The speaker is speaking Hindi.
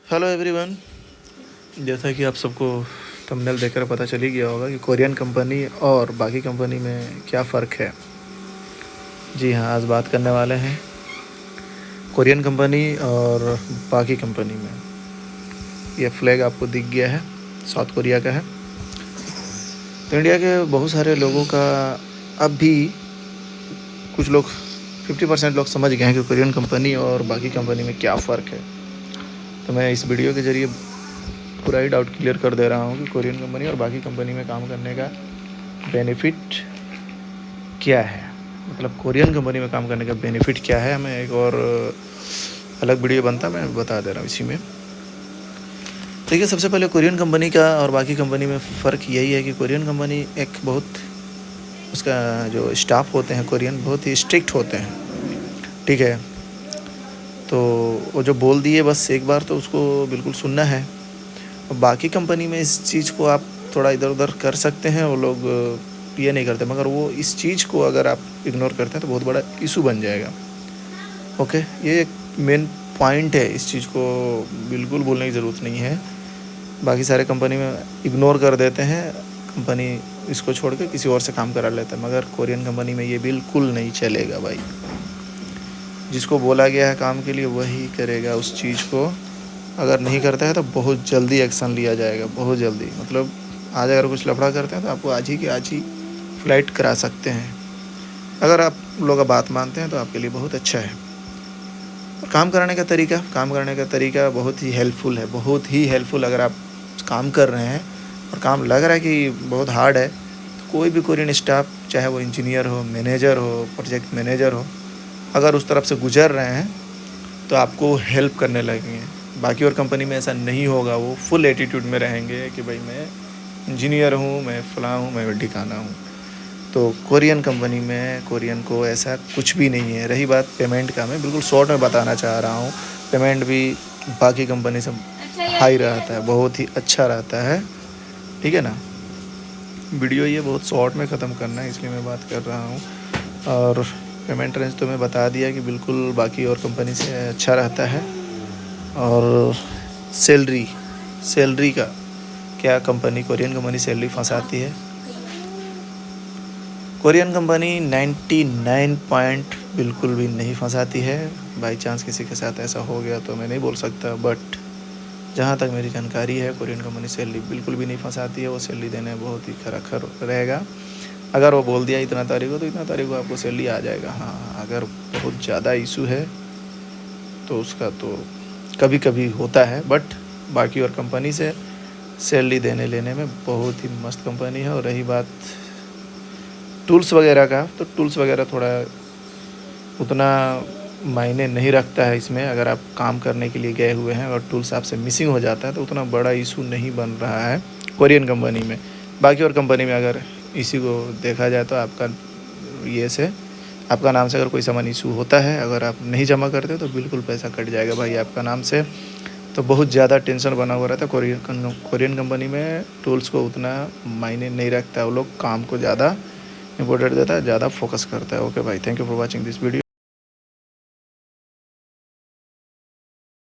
Hello everyone. जैसा कि आप सबको थंबनेल देखकर पता चल ही गया होगा कि कोरियन कंपनी और बाकी कंपनी में क्या फ़र्क है। जी हाँ, आज बात करने वाले हैं कोरियन कंपनी और बाकी कंपनी में। ये फ्लैग आपको दिख गया है, साउथ कोरिया का है। तो इंडिया के बहुत सारे लोगों का अब भी कुछ लोग 50% लोग समझ गए हैं कि कोरियन कंपनी और बाकी कंपनी में क्या फ़र्क है। तो मैं इस वीडियो के ज़रिए पूरा ही डाउट क्लियर कर दे रहा हूँ कि कोरियन कंपनी और बाकी कंपनी में काम करने का बेनिफिट क्या है। मतलब कोरियन कंपनी में काम करने का बेनिफिट क्या है, हमें एक और अलग वीडियो बनता मैं बता दे रहा हूँ इसी में। देखिए, सबसे पहले कोरियन कंपनी का और बाकी कंपनी में फ़र्क यही है कि कोरियन कंपनी एक बहुत, उसका जो स्टाफ होते हैं कोरियन बहुत ही स्ट्रिक्ट होते हैं, ठीक है। तो वो जो बोल दिए बस एक बार तो उसको बिल्कुल सुनना है। बाकी कंपनी में इस चीज़ को आप थोड़ा इधर उधर कर सकते हैं, वो लोग ये नहीं करते, मगर वो इस चीज़ को अगर आप इग्नोर करते हैं तो बहुत बड़ा इशू बन जाएगा। ओके, ये एक मेन पॉइंट है, इस चीज़ को बिल्कुल बोलने की ज़रूरत नहीं है। बाकी सारे कंपनी में इग्नोर कर देते हैं, कंपनी इसको छोड़ के किसी और से काम करा लेता है, मगर कोरियन कंपनी में ये बिल्कुल नहीं चलेगा भाई। जिसको बोला गया है काम के लिए वही करेगा उस चीज़ को। अगर नहीं करता है तो बहुत जल्दी एक्शन लिया जाएगा, बहुत जल्दी। मतलब आज अगर कुछ लफड़ा करते हैं तो आपको आज ही की आज ही फ़्लाइट करा सकते हैं। अगर आप लोग बात मानते हैं तो आपके लिए बहुत अच्छा है। और काम करने का तरीका बहुत ही हेल्पफुल है, बहुत ही हेल्पफुल। अगर आप काम कर रहे हैं और काम लग रहा है कि बहुत हार्ड है, तो कोई भी कोरियन स्टाफ, चाहे वो इंजीनियर हो, मैनेजर हो, प्रोजेक्ट मैनेजर हो, अगर उस तरफ से गुजर रहे हैं तो आपको हेल्प करने लगेंगे। बाकी और कंपनी में ऐसा नहीं होगा, वो फुल एटीट्यूड में रहेंगे कि भाई मैं इंजीनियर हूँ, मैं फ़लाँ हूँ, मैं ढिकाना हूँ। तो कोरियन कंपनी में कोरियन को ऐसा कुछ भी नहीं है। रही बात पेमेंट का, मैं बिल्कुल शॉर्ट में बताना चाह रहा हूँ। पेमेंट भी बाकी कंपनी से हाई रहता है, बहुत ही अच्छा रहता है, ठीक है ना। वीडियो ये बहुत शॉर्ट में ख़त्म करना है, इसलिए मैं बात कर रहा हूँ। और पेमेंट रेंज तो मैं बता दिया कि बिल्कुल बाकी और कंपनी से अच्छा रहता है। और सैलरी का क्या, कंपनी कोरियन कंपनी सैलरी फंसाती है। कोरियन कंपनी 99 पॉइंट बिल्कुल भी नहीं फंसाती है। बाई चांस किसी के साथ ऐसा हो गया तो मैं नहीं बोल सकता, बट जहाँ तक मेरी जानकारी है कोरियन कंपनी सैलरी बिल्कुल भी नहीं फंसाती है। वो सैलरी देने में बहुत ही खरा रहेगा। अगर वो बोल दिया इतना तारीख को तो इतना तारीख को आपको सैलरी आ जाएगा। हाँ, अगर बहुत ज़्यादा इशू है तो उसका तो कभी कभी होता है, बट बाकी और कंपनी से सैलरी देने लेने में बहुत ही मस्त कंपनी है। और रही बात टूल्स वगैरह का, तो टूल्स वगैरह थोड़ा उतना मायने नहीं रखता है इसमें। अगर आप काम करने के लिए गए हुए हैं और टूल्स आपसे मिसिंग हो जाता है तो उतना बड़ा इशू नहीं बन रहा है कोरियन कंपनी में। बाकी और कंपनी में अगर इसी को देखा जाए तो आपका नाम से अगर कोई सामान इशू होता है, अगर आप नहीं जमा करते तो बिल्कुल पैसा कट जाएगा भाई आपका नाम से। तो बहुत ज़्यादा टेंशन बना हुआ रहता है। कोरियन कंपनी में टूल्स को उतना मायने नहीं रखता है, वो लोग काम को ज़्यादा इम्पोर्टेंट देता है, ज़्यादा फोकस करता है। ओके भाई, thank you for watching this video.